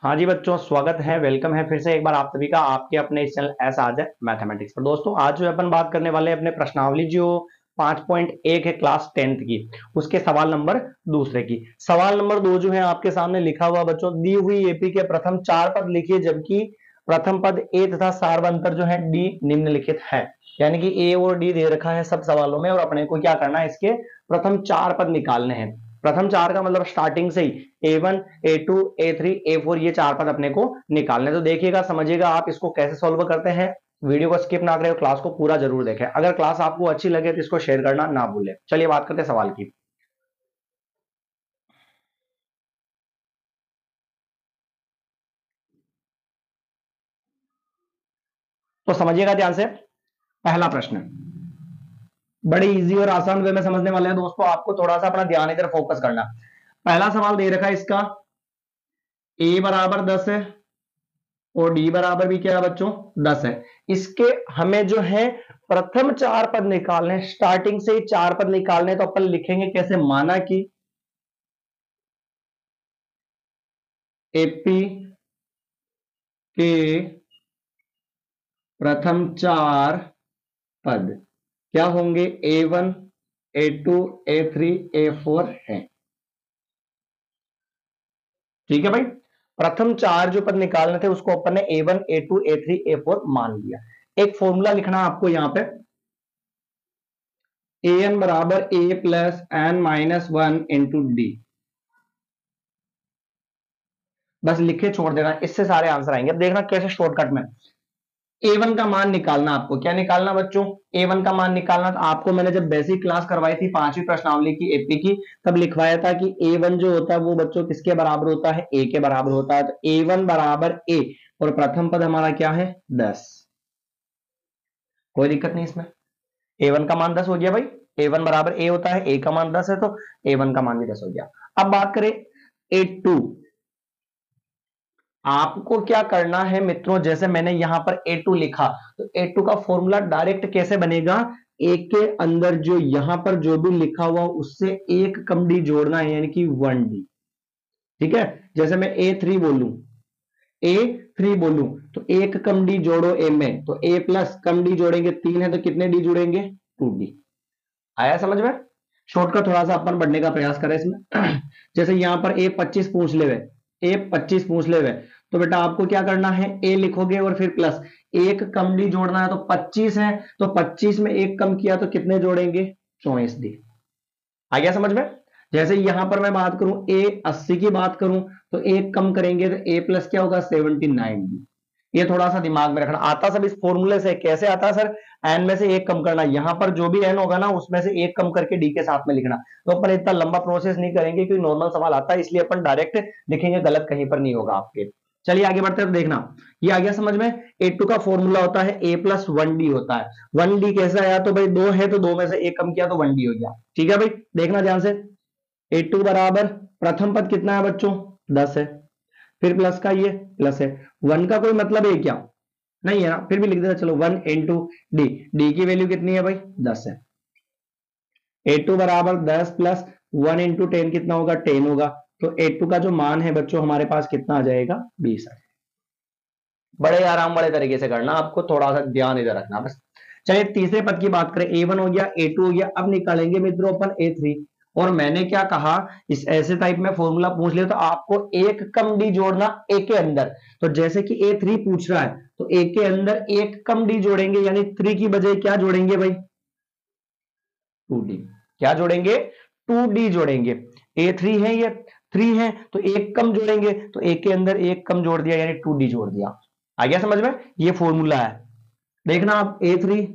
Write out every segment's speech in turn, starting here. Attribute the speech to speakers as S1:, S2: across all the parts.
S1: हाँ जी बच्चों, स्वागत है, वेलकम है फिर से एक बार आप सभी का आपके अपने इस चैनल ऐसा आज है मैथमेटिक्स पर। दोस्तों आज जो अपन बात करने वाले हैं अपने प्रश्नावली जो 5.1 है क्लास 10th की, उसके सवाल नंबर दूसरे की। सवाल नंबर 2 जो है आपके सामने लिखा हुआ बच्चों, दी हुई एपी के प्रथम 4 पद लिखिए जबकि प्रथम पद ए तथा सारवंतर जो है डी निम्नलिखित है। यानी कि ए और डी दे रखा है सब सवालों में और अपने को क्या करना है, इसके प्रथम 4 पद निकालने हैं। प्रथम 4 का मतलब स्टार्टिंग से ही A1 A2 A3 A4 ये 4 पद अपने को निकालने। तो देखिएगा, समझिएगा आप इसको कैसे सॉल्व करते हैं। वीडियो को स्किप ना करें, क्लास को पूरा जरूर देखें। अगर क्लास आपको अच्छी लगे तो इसको शेयर करना ना भूलें। चलिए बात करते हैं सवाल की। तो समझिएगा ध्यान से, पहला प्रश्न बड़े इजी और आसान वे में समझने वाले हैं दोस्तों। आपको थोड़ा सा अपना ध्यान इधर फोकस करना। पहला सवाल दे रखा है इसका, ए बराबर 10 है और डी बराबर भी क्या है बच्चों, 10 है। इसके हमें जो है प्रथम 4 पद निकालने, स्टार्टिंग से ही 4 पद निकालने। तो अपन लिखेंगे कैसे, माना कि एपी के प्रथम 4 पद क्या होंगे, A1 A2 A3 A4 है। ठीक है भाई, प्रथम 4 जो पद निकालने थे उसको अपन ने A1 A2 A3 A4 मान लिया। एक फॉर्मूला लिखना आपको यहां पे, an बराबर a plus N minus 1 into D. बस लिखे छोड़ देना, इससे सारे आंसर आएंगे। अब देखना कैसे शॉर्टकट में A1 का मान निकालना। आपको क्या निकालना बच्चों, A1 का मान निकालना। तो आपको मैंने जब बेसिक क्लास करवाई थी 5वीं प्रश्नावली की एपी की, तब लिखवाया था कि A1 जो होता है वो बच्चों किसके बराबर होता है, A के बराबर होता है। तो A1 बराबर A और प्रथम पद हमारा क्या है, 10। कोई दिक्कत नहीं इसमें, A1 का मान 10 हो गया भाई। A1 बराबर A होता है, A का मान 10 है तो A1 का मान भी 10 हो गया। अब बात करें A2, आपको क्या करना है मित्रों, जैसे मैंने यहां पर A2 लिखा तो A2 का फॉर्मूला डायरेक्ट कैसे बनेगा, A के अंदर जो यहां पर जो भी लिखा हुआ उससे एक कम डी जोड़ना है, यानी कि 1D। ठीक है, जैसे मैं A3 बोलूं, A3 बोलूं तो एक कम डी जोड़ो A में, तो A प्लस कम डी जोड़ेंगे 3 है तो कितने डी जुड़ेंगे, 2D। आया समझ में। शॉर्टकट थोड़ा सा अपन बढ़ने का प्रयास करें इसमें। जैसे यहां पर A25 पूछ ले हुए, A25 पूछ ले हुए, तो बेटा आपको क्या करना है, A लिखोगे और फिर प्लस एक कम डी जोड़ना है। तो 25 है तो 25 में एक कम किया तो कितने जोड़ेंगे, 24D। आ गया समझ में। जैसे यहां पर मैं बात करूं A80 की बात करूं तो एक कम करेंगे तो A प्लस क्या होगा, 79D। ये थोड़ा सा दिमाग में रखना। आता सब इस फॉर्मूले से, कैसे आता है सर, एन में से एक कम करना। यहां पर जो भी एन होगा ना उसमें से एक कम करके डी के साथ में लिखना। तो अपन इतना लंबा प्रोसेस नहीं करेंगे क्योंकि नॉर्मल सवाल आता है, इसलिए अपन डायरेक्ट लिखेंगे, गलत कहीं पर नहीं होगा आपके। चलिए आगे बढ़ते हैं तो देखना, ये आ गया समझ में। A2 का फॉर्मूला होता है A प्लस 1D होता है। 1D कैसा आया, तो भाई 2 है तो 2 में से एक कम किया तो 1D हो गया। ठीक है भाई, देखना ध्यान से। A2 बराबर प्रथम पद कितना है बच्चों, 10 है, फिर प्लस का ये प्लस है। 1 का कोई मतलब है क्या, नहीं है ना, फिर भी लिख देता चलो 1 इंटू डी। डी की वैल्यू कितनी है भाई, 10 है। A2 बराबर 10 प्लस 1 इंटू 10 कितना होगा, 10 होगा। तो A2 का जो मान है बच्चों हमारे पास कितना आ जाएगा, 20 आ जाएगा। बड़े आराम बड़े तरीके से करना, आपको थोड़ा सा ध्यान इधर रखना बस। चलिए तीसरे पद की बात करें, A1 हो गया, A2 हो गया। अब निकालेंगे मित्रों अपन A3। और मैंने क्या कहा, इस ऐसे टाइप में फॉर्मूला पूछ लिया तो आपको एक कम डी जोड़ना ए के अंदर। तो जैसे कि A3 पूछ रहा है तो ए के अंदर एक कम डी जोड़ेंगे, यानी 3 की बजाय क्या जोड़ेंगे भाई, 2D। क्या जोड़ेंगे, 2D जोड़ेंगे। A3 है ये 3 है तो एक कम जोड़ेंगे, तो ए के अंदर एक कम जोड़ दिया यानी 2D जोड़ दिया। आ गया समझ में, ये फॉर्मूला है। देखना आप, A3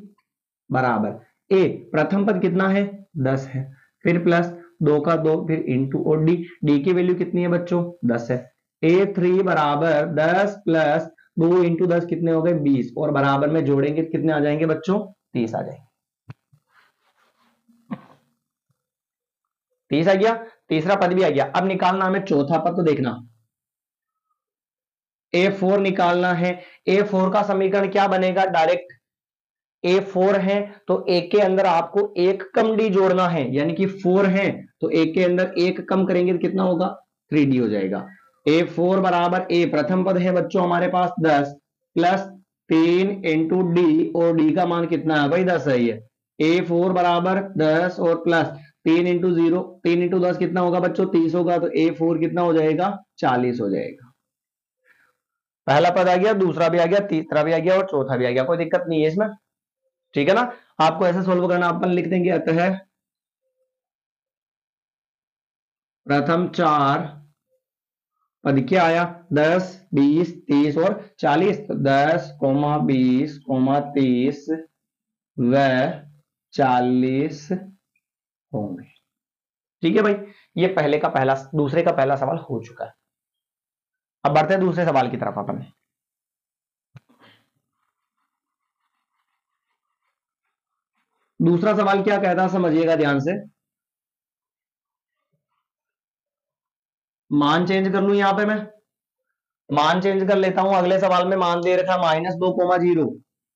S1: बराबर A प्रथम पद कितना है, 10 है, फिर प्लस 2 का 2 फिर इंटू और डी। डी की वैल्यू कितनी है बच्चों, 10 है। A3 बराबर 10 प्लस 2 इंटू 10 कितने हो गए, 20। और बराबर में जोड़ेंगे कितने आ जाएंगे बच्चों, 30 आ जाएंगे। 30 आ गया, तीसरा पद भी आ गया। अब निकालना हमें चौथा पद। तो देखना A4 निकालना है। A4 का समीकरण क्या बनेगा, डायरेक्ट A4 है तो A के अंदर आपको एक कम डी जोड़ना है, यानी कि 4 है तो A के अंदर एक कम करेंगे तो कितना होगा, 3D हो जाएगा। A4 बराबर ए, प्रथम पद है बच्चों हमारे पास 10 प्लस 3 इंटू डी, और डी का मान कितना है भाई 10 है ये। A4 बराबर 10 और प्लस 3 इंटू 0, 3 इंटू 10 कितना होगा बच्चों 30 होगा, तो A4 कितना हो जाएगा 40 हो जाएगा। पहला पद आ गया, दूसरा भी आ गया, तीसरा भी आ गया और चौथा भी आ गया, कोई दिक्कत नहीं है इसमें, ठीक है ना। आपको ऐसे सोल्व करना, अपन लिख देंगे अतः प्रथम चार पद क्या आया 10, 20, 30 और 40, तो 10, 20, 30 व 40 होंगे। ठीक है भाई, ये पहले का पहला, दूसरे का पहला सवाल हो चुका है। अब बढ़ते हैं दूसरे सवाल की तरफ अपन। दूसरा सवाल क्या कहता है समझिएगा ध्यान से, मान चेंज कर लूं, यहां पे मैं मान चेंज कर लेता हूं। अगले सवाल में मान दे रखा -2,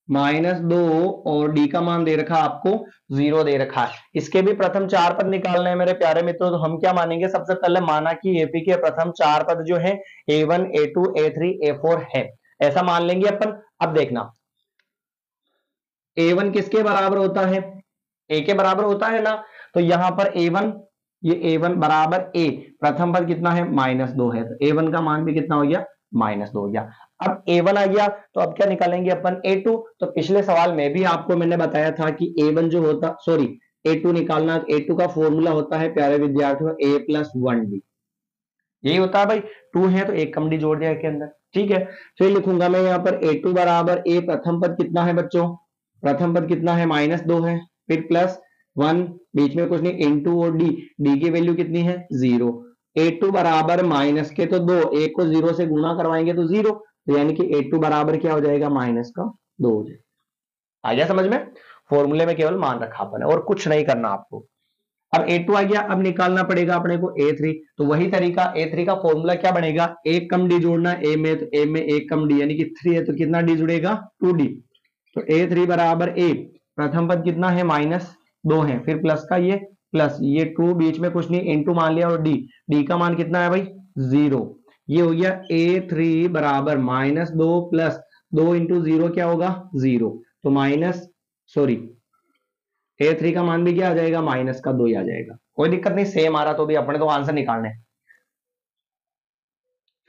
S1: -2 और डी का मान दे रखा आपको 0 दे रखा है। इसके भी प्रथम चार पद निकालने हैं मेरे प्यारे मित्रों, तो हम क्या मानेंगे, सबसे पहले माना कि एपी के प्रथम चार पद जो है A1, A2, A3, A4 है, ऐसा मान लेंगे अपन। अब देखना A1 किसके बराबर होता है, ए के बराबर होता है ना, तो यहां पर A1, ये A1 बराबर ए, प्रथम पद कितना है -2 है, तो A1 का मान भी कितना हो गया -2 हो गया। अब A1 आ गया, तो अब क्या निकालेंगे अपन A2। तो पिछले सवाल में भी आपको मैंने बताया था कि A1 जो होता, सॉरी A2 निकालना, A2 का फॉर्मूला होता है प्यारे विद्यार्थियों A+1D, यही होता है भाई। 2 है तो एक कम डी जोड़ दिया के अंदर, ठीक है। फिर लिखूंगा मैं यहाँ पर A2 बराबर ए, प्रथम पद कितना है बच्चों, प्रथम पद कितना है -2 है, फिर +1, बीच में कुछ नहीं, इंटू और डी, डी की वैल्यू कितनी है 0। A2 बराबर माइनस के तो 2, एक को 0 से गुणा करवाएंगे तो 0, तो यानी कि A2 बराबर क्या हो जाएगा -2 हो जाएगा। आ गया समझ में, फॉर्मूले में केवल मान रखा अपन है और कुछ नहीं करना आपको। अब A2 आ गया, अब निकालना पड़ेगा अपने को A3, तो वही तरीका, A3 का फॉर्मूला क्या बनेगा, एक कम डी जोड़ना A में, तो A में एक कम डी यानी कि 3 है, तो कितना डी जुड़ेगा 2D, तो A3 बराबर A, प्रथम पद कितना है -2 है, फिर प्लस का ये प्लस, ये 2 बीच में कुछ नहीं, इंटू मान लिया, और डी का मान कितना है भाई 0। ये हो गया A3 बराबर -2 प्लस 2 इंटू 0 क्या होगा 0, तो A3 का मान भी क्या आ जाएगा -2 ही आ जाएगा, कोई दिक्कत नहीं, सेम आ रहा तो भी अपने तो आंसर निकालने।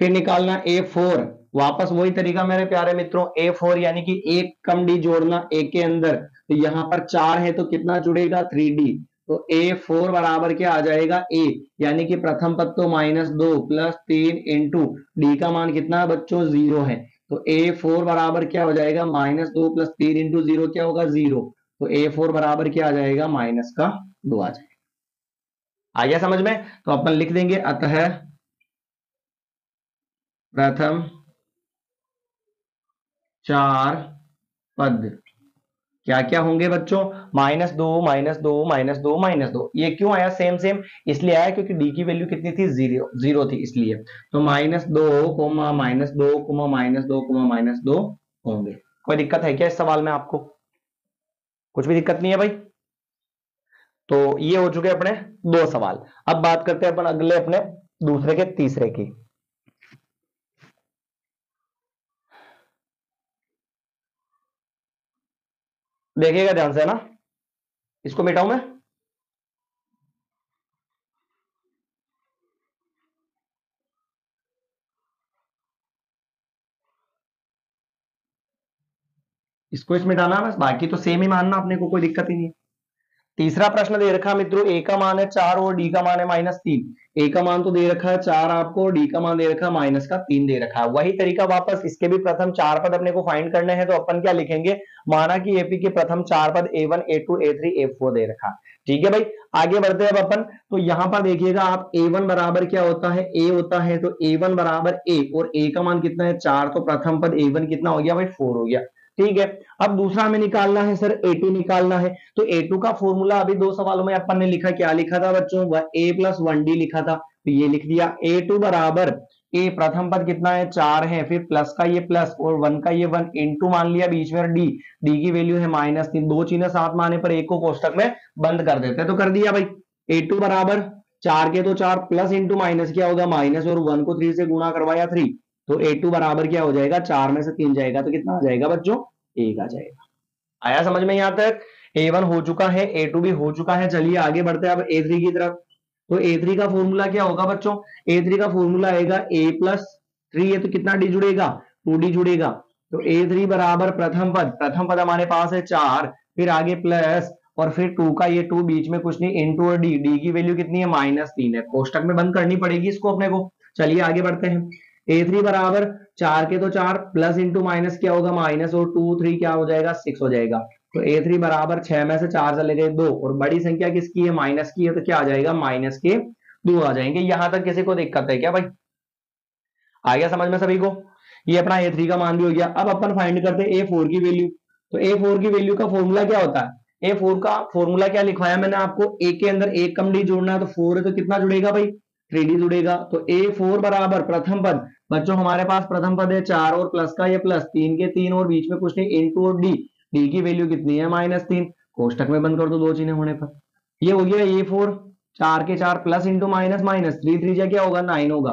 S1: फिर निकालना A4, वापस वही तरीका मेरे प्यारे मित्रों, A4 यानी कि एक कम डी जोड़ना A के अंदर, तो यहां पर 4 है तो कितना जुड़ेगा 3D, तो A4 बराबर क्या आ जाएगा A, यानी कि प्रथम पद तो -2 प्लस 3 इंटू डी का मान कितना बच्चों 0 है, तो A4 बराबर क्या हो जाएगा -2 प्लस 3 इंटू 0 क्या होगा 0, तो A4 बराबर क्या आ जाएगा -2 आ जाएगा। आ गया समझ में, तो अपन लिख देंगे अतः प्रथम चार पद क्या क्या होंगे बच्चों, -2, -2, -2, -2। ये क्यों आया सेम सेम, इसलिए आया क्योंकि डी की वैल्यू कितनी थी 0 थी, इसलिए तो -2, -2, -2, -2 होंगे। कोई दिक्कत है क्या इस सवाल में आपको, कुछ भी दिक्कत नहीं है भाई। तो ये हो चुके अपने दो सवाल। अब बात करते हैं अपन अगले अपने दूसरे के तीसरे की। देखिएगा ध्यान से ना, इसको मिटाऊं मैं, इसको इस मिटाना बस, बाकी तो सेम ही मानना अपने को, कोई दिक्कत ही नहीं। तीसरा प्रश्न दे रखा मित्रों, ए का मान है 4 और डी का मान है -3। ए का मान तो दे रखा है 4 आपको, डी का मान दे रखा है -3 दे रखा है। वही तरीका वापस, इसके भी प्रथम चार पद अपने को फाइंड करने हैं, तो अपन क्या लिखेंगे, माना कि एपी के प्रथम चार पद A1, A2, A3, A4 दे रखा, ठीक है भाई। आगे बढ़ते हैं अब अपन, तो यहां पर देखिएगा आप A1 बराबर क्या होता है, A होता है, तो A1 बराबर A, और A का मान कितना है 4, तो प्रथम पद A1 कितना हो गया भाई 4 हो गया, ठीक है। अब दूसरा हमें निकालना है सर A2 निकालना है, तो A2 का फॉर्मूला अभी दो सवालों में अपन ने लिखा, क्या लिखा था बच्चों, A+1D लिखा था, तो ये लिख दिया A2 बराबर A, प्रथम पद कितना है 4 है, फिर प्लस का ये प्लस और 1 का ये 1 इंटू मान लिया बीच में डी, डी की वैल्यू है -3, दो चीजें साथ में आने पर एक को कोष्टक में बंद कर देते हैं, तो कर दिया भाई। A2 बराबर 4 के तो 4 प्लस इंटू माइनस क्या होगा माइनस, और 1 को 3 से गुणा करवाया 3, तो A2 बराबर क्या हो जाएगा 4 में से 3 जाएगा तो कितना आ जाएगा बच्चों 1 आ जाएगा। आया समझ में यहां तक? A1 हो चुका है, A2 भी हो चुका है। चलिए आगे बढ़ते हैं अब A3 की तरफ। तो A3 का फॉर्मूला क्या होगा बच्चों? A3 का फॉर्मूला आएगा A प्लस 3, ये तो कितना डी जुड़ेगा 2D जुड़ेगा। तो A3 बराबर प्रथम पद हमारे पास है 4, फिर आगे प्लस और फिर 2 का ये 2 बीच में कुछ नहीं, इनटू और डी की वैल्यू कितनी है -3 है, कोष्टक में बंद करनी पड़ेगी इसको अपने को। चलिए आगे बढ़ते हैं। A3 बराबर 4 के तो 4 प्लस इंटू माइनस क्या होगा माइनस, और 2 3 क्या हो जाएगा 6 हो जाएगा। तो A3 बराबर 6 में से 4 चले गए 2, और बड़ी संख्या किसकी है माइनस की है, तो क्या आ जाएगा माइनस के 2 आ जाएंगे। यहां तक किसी को दिक्कत है क्या भाई? आ गया समझ में सभी को? ये अपना A3 का मान भी हो गया। अब अपन फाइंड करते हैं A4 की वैल्यू। तो A4 की वैल्यू का फॉर्मूला क्या होता है? A4 का फॉर्मूला क्या लिखवाया मैंने आपको, A के अंदर एक कम डी जोड़ना है, तो 4 है तो कितना जुड़ेगा भाई 3D जुड़ेगा। तो A4 बराबर प्रथम पद, बच्चों हमारे पास प्रथम पद है 4 और प्लस का ये प्लस 3 के 3 और बीच में कुछ नहीं, इनटू और डी की वैल्यू कितनी है -3, कोष्टक में बंद कर दो दो चिन्ह होने पर। ये हो गया A4, 4 के 4 प्लस इंटू माइनस माइनस 3 3 क्या होगा 9 होगा।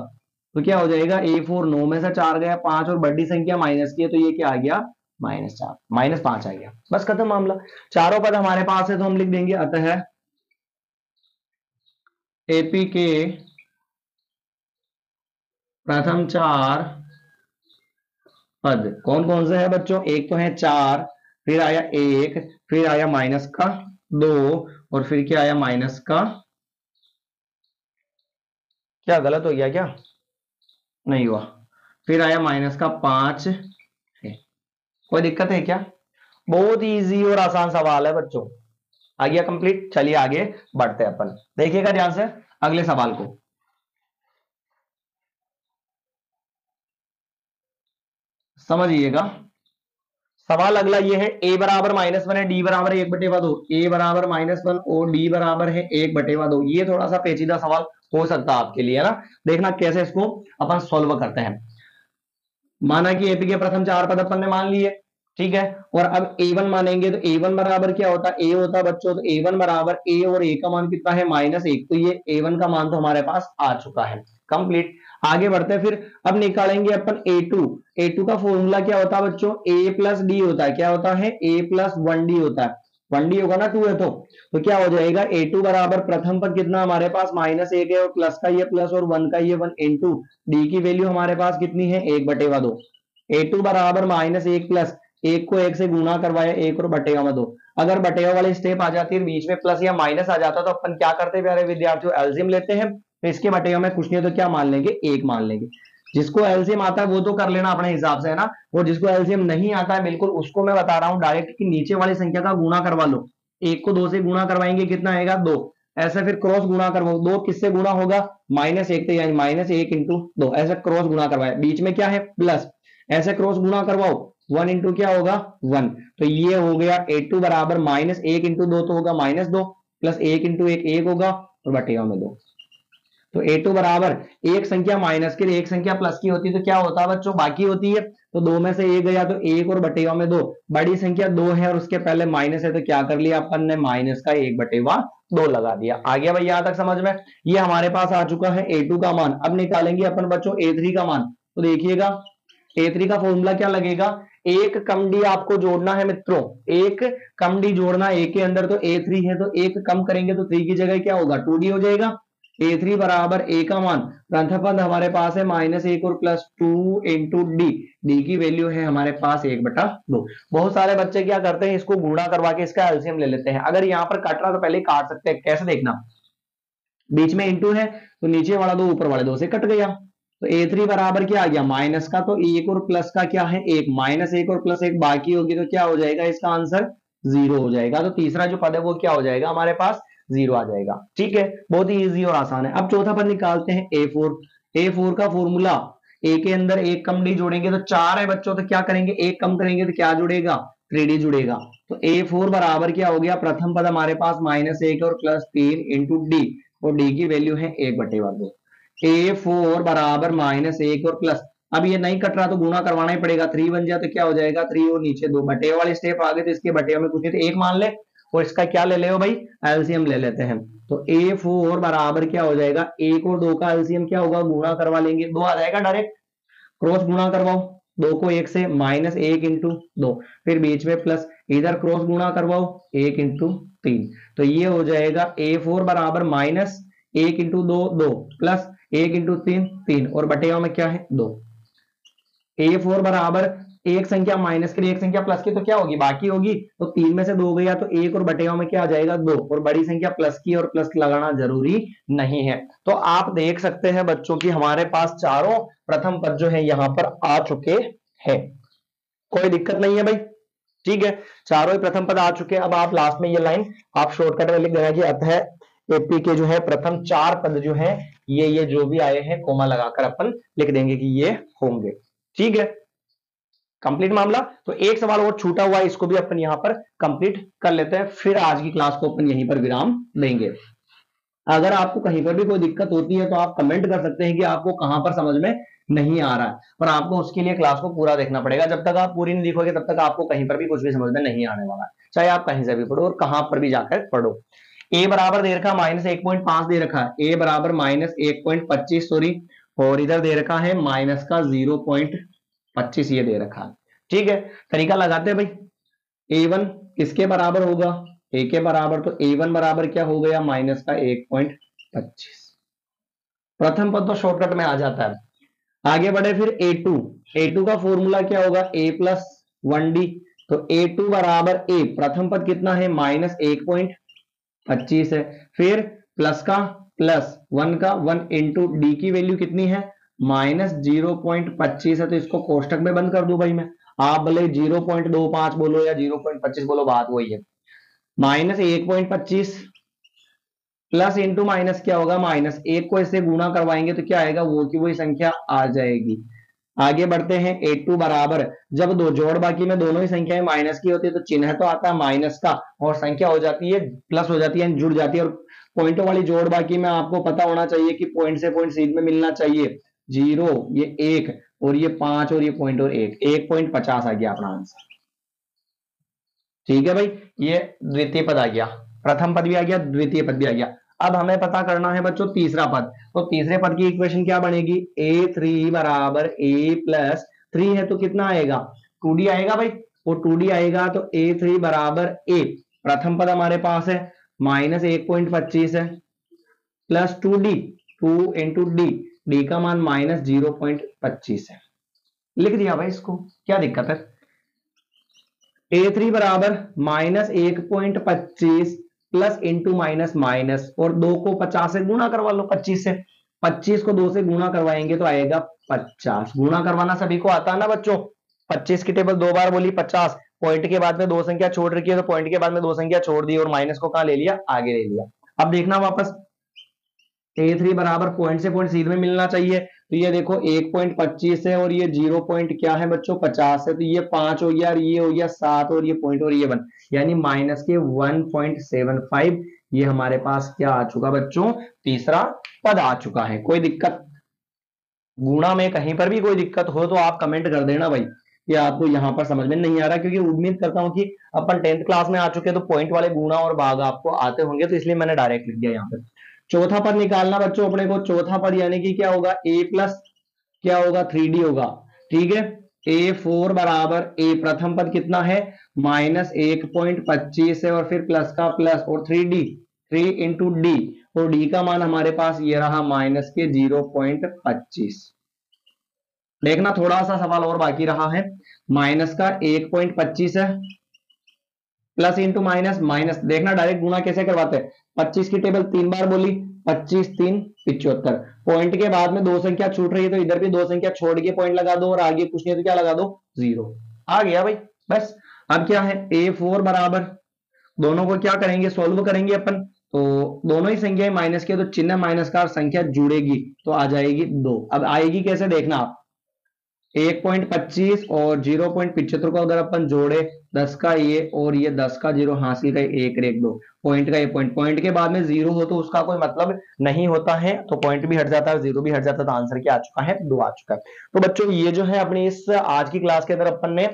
S1: तो क्या हो जाएगा A4 9 में से 4 गया 5, और बड़ी संख्या माइनस की है तो ये क्या आ गया -4 -5 आ गया। बस खत्म मामला। चारों पद हमारे पास है तो हम लिख देंगे अतः एपी के प्रथम 4 पद कौन कौन से है बच्चों? एक तो है 4, फिर आया 1, फिर आया माइनस का 2, और फिर क्या आया माइनस का, क्या गलत हो गया क्या? नहीं हुआ, फिर आया माइनस का 5 है। कोई दिक्कत है क्या? बहुत इजी और आसान सवाल है बच्चों। आ गया कंप्लीट। चलिए आगे बढ़ते हैं अपन, देखिएगा ध्यान से अगले सवाल को। समझिएगा सवाल अगला ये है, a बराबर -1 है, d बराबर 1/2, a बराबर -1 और d बराबर है 1/2। ये थोड़ा सा पेचीदा सवाल हो सकता है आपके लिए, है ना? देखना कैसे इसको अपन सोल्व करते हैं। माना कि एपी के प्रथम 4 पद अपन ने मान लिए, ठीक है, और अब A1 मानेंगे तो A1 बराबर क्या होता है, A होता है बच्चों, तो A1 बराबर A, और A का मान कितना है -1, तो ये A1 का मान तो हमारे पास आ चुका है कंप्लीट। आगे बढ़ते हैं फिर, अब निकालेंगे अपन A2 का फॉर्मूला क्या होता है बच्चों, A प्लस डी होता है। क्या होता है? A प्लस 1D होता है। 1D होगा ना, 2 है तो क्या हो जाएगा A2 बराबर प्रथम पद कितना हमारे पास -1 है, और प्लस का ये प्लस और 1 का ये 1 इंटू डी की वैल्यू हमारे पास कितनी है 1/2। A2 बराबर -1 प्लस 1 को 1 से गुणा करवाया 1 और बटेगा में 2। अगर बटेगा वाली स्टेप आ जाती है बीच में प्लस या माइनस आ जाता तो अपन क्या करते प्यारे विद्यार्थियों, एलसीएम लेते हैं। तो इसके बटेगा में कुछ नहीं तो क्या मान लेंगे 1 मान लेंगे। जिसको एलसीएम आता है वो तो कर लेना अपने हिसाब से, है ना? और जिसको एलसीएम नहीं आता है बिल्कुल उसको मैं बता रहा हूं डायरेक्ट कि नीचे वाली संख्या का गुणा करवा लो। 1 को 2 से गुणा करवाएंगे कितना आएगा 2, ऐसे फिर क्रॉस गुणा करवाओ, 2 किससे गुणा होगा -1, तो यानी -1 इंटू 2, ऐसे क्रॉस गुणा करवाए, बीच में क्या है प्लस, ऐसे क्रॉस गुणा करवाओ 1 इंटू क्या होगा 1। तो ये हो गया A2 बराबर -1 इंटू 2 तो होगा -2, प्लस 1 इंटू 1 1 होगा, और बटेगा में 2। तो A2 बराबर एक संख्या माइनस की एक संख्या प्लस की होती है तो क्या होता है बच्चों बाकी होती है, तो 2 में से 1 गया तो 1 और बटेगा में 2। बड़ी संख्या 2 है और उसके पहले माइनस है तो क्या कर लिया अपन ने माइनस का 1/2 लगा दिया। आ गया भाई यहां तक समझ में? ये हमारे पास आ चुका है A2 का मान। अब निकालेंगे अपन बच्चों A3 का मान। तो देखिएगा A3 का फॉर्मूला क्या लगेगा, एक कम डी आपको जोड़ना है मित्रों, एक कम डी जोड़ना A के अंदर, तो A3 है तो एक कम करेंगे तो 3 की जगह क्या होगा 2D हो जाएगा। A3 बराबर A का मान प्रथम पद हमारे पास है -1 और +2 इंटू डी की वैल्यू है हमारे पास 1/2। बहुत सारे बच्चे क्या करते हैं इसको गुणा करवा के इसका एलसीएम ले लेते हैं। अगर यहाँ पर कट रहा तो पहले काट सकते हैं, कैसे देखना, बीच में इंटू है तो नीचे वाला 2 ऊपर वाले 2 से कट गया। तो A3 बराबर क्या आ गया माइनस का, तो 1 और प्लस का क्या है 1, -1 और +1 बाकी होगी तो क्या हो जाएगा इसका आंसर 0 हो जाएगा। तो तीसरा जो पद है वो क्या हो जाएगा हमारे पास 0 आ जाएगा। ठीक है, बहुत ही इजी और आसान है। अब चौथा पद निकालते हैं A4 का फॉर्मूला, A के अंदर एक कम डी जोड़ेंगे तो 4 है बच्चों, तो क्या करेंगे एक कम करेंगे तो क्या जुड़ेगा 3D जुड़ेगा। तो A4 बराबर क्या हो गया, प्रथम पद हमारे पास -1 और +3 इंटू डी, और डी की वैल्यू है 1/2। A4 बराबर -1 और प्लस, अब ये नहीं कट रहा तो गुणा करवाना ही पड़ेगा, 3 बन जाए तो क्या हो जाएगा 3 और नीचे 2, बटे वाली स्टेप आ गए तो इसके बटे में कुछ नहीं तो 1 मान ले, और इसका क्या ले ले भाई, एलसीएम ले लेते हैं। तो A4 बराबर क्या हो जाएगा, 1 और 2 का एलसीएम क्या होगा, गुणा करवा लेंगे, 2 आ जाएगा डायरेक्ट, क्रॉस गुणा करवाओ, 2 को 1 से, -1 इंटू 2, फिर बीच में प्लस, इधर क्रॉस गुणा करवाओ 1 इंटू 3, तो ये हो जाएगा A4 बराबर -1 इंटू 2 2 प्लस 1 इंटू 3 3, और बटेगा में क्या है 2। A4 बराबर एक संख्या माइनस की एक संख्या प्लस की तो क्या होगी, बाकी होगी, तो 3 में से 2 गया तो 1 और बटेगा में क्या आ जाएगा 2, और बड़ी संख्या प्लस की, और प्लस लगाना जरूरी नहीं है। तो आप देख सकते हैं बच्चों की हमारे पास चारों प्रथम पद जो है यहां पर आ चुके हैं, कोई दिक्कत नहीं है भाई, ठीक है, चारों ही प्रथम पद आ चुके हैं। अब आप लास्ट में ये लाइन आप शॉर्टकट में लिख देना कि अतः एपी के जो है प्रथम 4 पद जो है ये जो भी आए हैं कोमा लगाकर अपन लिख देंगे कि ये होंगे, ठीक है, कंप्लीट मामला। तो एक सवाल और छूटा हुआ है, इसको भी अपन यहां पर कंप्लीट कर लेते हैं, फिर आज की क्लास को अपन यहीं पर विराम देंगे। अगर आपको कहीं पर भी कोई दिक्कत होती है तो आप कमेंट कर सकते हैं कि आपको कहां पर समझ में नहीं आ रहा है, पर आपको उसके लिए क्लास को पूरा देखना पड़ेगा। जब तक आप पूरी नहीं देखोगे तब तक आपको कहीं पर भी कुछ भी समझ में नहीं आने वाला है, चाहे आप कहीं से भी पढ़ो और कहां पर भी जाकर पढ़ो। ए बराबर दे रखा -1.5 दे रखा है, ए बराबर -1.25 सॉरी, और इधर दे रखा है माइनस का 0.25 ये दे रखा है, ठीक है। तरीका लगाते हैं भाई, A1 किसके बराबर होगा, ए के बराबर, तो A1 बराबर क्या हो गया, माइनस का 1.25, प्रथम पद तो शॉर्टकट में आ जाता है। आगे बढ़े फिर A2 का फॉर्मूला क्या होगा, A प्लस 1D, तो A2 बराबर A, प्रथम पद कितना है -1.25 है, फिर प्लस का प्लस 1 का 1 इंटू डी की वैल्यू कितनी है -0.25 है, तो इसको कोष्टक में बंद कर दूं भाई मैं, आप भले 0.25 बोलो या 0.25 बोलो, बात वही है, -1.25 प्लस इंटू माइनस क्या होगा, -1 को इससे गुणा करवाएंगे तो क्या आएगा, वो की वही संख्या आ जाएगी। आगे बढ़ते हैं, A2 बराबर, जब दो जोड़ बाकी में दोनों ही संख्याएं माइनस की होती है तो चिन्ह तो आता है माइनस का और संख्या हो जाती है प्लस हो जाती है, जुड़ जाती है, और पॉइंटों वाली जोड़ बाकी में आपको पता होना चाहिए कि पॉइंट से पॉइंट सीध में मिलना चाहिए, 0 ये 1 और ये 5 और ये पॉइंट और 1.50 आ गया अपना आंसर, ठीक है भाई। ये द्वितीय पद आ गया, प्रथम पद भी आ गया, द्वितीय पद भी आ गया। अब हमें पता करना है बच्चों तीसरा पद, तो तीसरे पद की इक्वेशन क्या बनेगी, A3 बराबर A प्लस 3 है तो कितना आएगा 2D आएगा भाई, वो 2D आएगा तो A3 बराबर A, प्रथम पद हमारे पास है -1.25 है, प्लस 2D 2 इंटू डी का मान -0.25 है, लिख दिया भाई, इसको क्या दिक्कत है। A3 बराबर -1.25 प्लस इंटू माइनस माइनस, और 2 को 50 से गुणा करवा लो, 25 से, 25 को 2 से गुणा करवाएंगे तो आएगा 50, गुणा करवाना सभी को आता है ना बच्चों, 25 की टेबल 2 बार बोली 50, पॉइंट के बाद में 2 संख्या छोड़ रखी है तो पॉइंट के बाद में 2 संख्या छोड़ दी और माइनस को कहां ले लिया, आगे ले लिया। अब देखना वापस, A3 बराबर पॉइंट से पॉइंट सीधे में मिलना चाहिए, तो ये देखो 1.25 है और ये 0 पॉइंट क्या है बच्चों 50 है, तो ये 5 हो गया और ये हो गया 7 और ये पॉइंट और ये 1, यानी माइनस के 1.75, ये हमारे पास क्या आ चुका बच्चों, तीसरा पद आ चुका है। कोई दिक्कत गुणा में कहीं पर भी कोई दिक्कत हो तो आप कमेंट कर देना भाई, कि आपको यहां पर समझ में नहीं आ रहा, क्योंकि उम्मीद करता हूं कि अपन 10th क्लास में आ चुके हैं तो पॉइंट वाले गुणा और भाग आपको आते होंगे, तो इसलिए मैंने डायरेक्ट लिख दिया यहाँ पे। चौथा पद निकालना बच्चों अपने को, चौथा पद यानी कि क्या होगा, A प्लस क्या होगा 3D होगा, ठीक है। A4 बराबर A, प्रथम पद कितना है -1.25 है, और फिर प्लस का प्लस और 3D 3 इंटू डी, और डी का मान हमारे पास ये रहा माइनस के 0.25। देखना थोड़ा सा सवाल और बाकी रहा है, माइनस का 1.25 है, प्लस इंटू माइनस माइनस, देखना डायरेक्ट गुणा कैसे करवाते हैं, 25 की टेबल 3 बार बोली, 25 3 75, पॉइंट के बाद में 2 संख्या छूट रही है तो इधर भी 2 संख्या छोड़ के पॉइंट लगा दो, और आगे कुछ नहीं तो क्या लगा दो 0, आ गया भाई बस। अब क्या है A4 बराबर, दोनों को क्या करेंगे सोल्व करेंगे अपन, तो दोनों ही संख्याएं माइनस के, तो चिन्ह माइनस का संख्या जुड़ेगी तो आ जाएगी 2। अब आएगी कैसे देखना आप, 1.25 और 0.75 को अगर अपन जोड़े, 10 का ये और ये 10 का 0 हासिल का 1 रेख 2, पॉइंट का ये पॉइंट के बाद में 0 हो तो उसका कोई मतलब नहीं होता है, तो पॉइंट भी हट जाता है, 0 भी हट जाता है, तो आंसर क्या आ चुका है 2 आ चुका है। तो बच्चों ये जो है अपनी इस आज की क्लास के अंदर अपन ने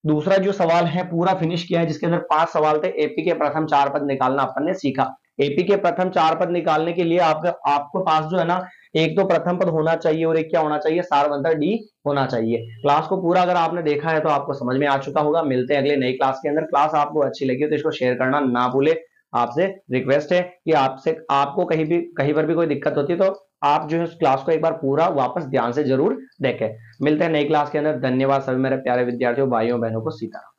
S1: दूसरा जो सवाल है पूरा फिनिश किया है, जिसके अंदर 5 सवाल थे। एपी के प्रथम 4 पद निकालना अपन ने सीखा। एपी के प्रथम 4 पद निकालने के लिए आपको पास जो है ना, एक तो प्रथम पद होना चाहिए और एक क्या होना चाहिए, सारवंतर डी होना चाहिए। क्लास को पूरा अगर आपने देखा है तो आपको समझ में आ चुका होगा। मिलते हैं अगले नई क्लास के अंदर। क्लास आपको अच्छी लगी हो तो इसको शेयर करना ना भूले। आपसे रिक्वेस्ट है कि आपको कहीं पर भी कोई दिक्कत होती है तो आप जो है उस क्लास को एक बार पूरा वापस ध्यान से जरूर देखें। मिलते हैं नई क्लास के अंदर। धन्यवाद सभी मेरे प्यारे विद्यार्थियों, भाइयों बहनों को। सीताराम।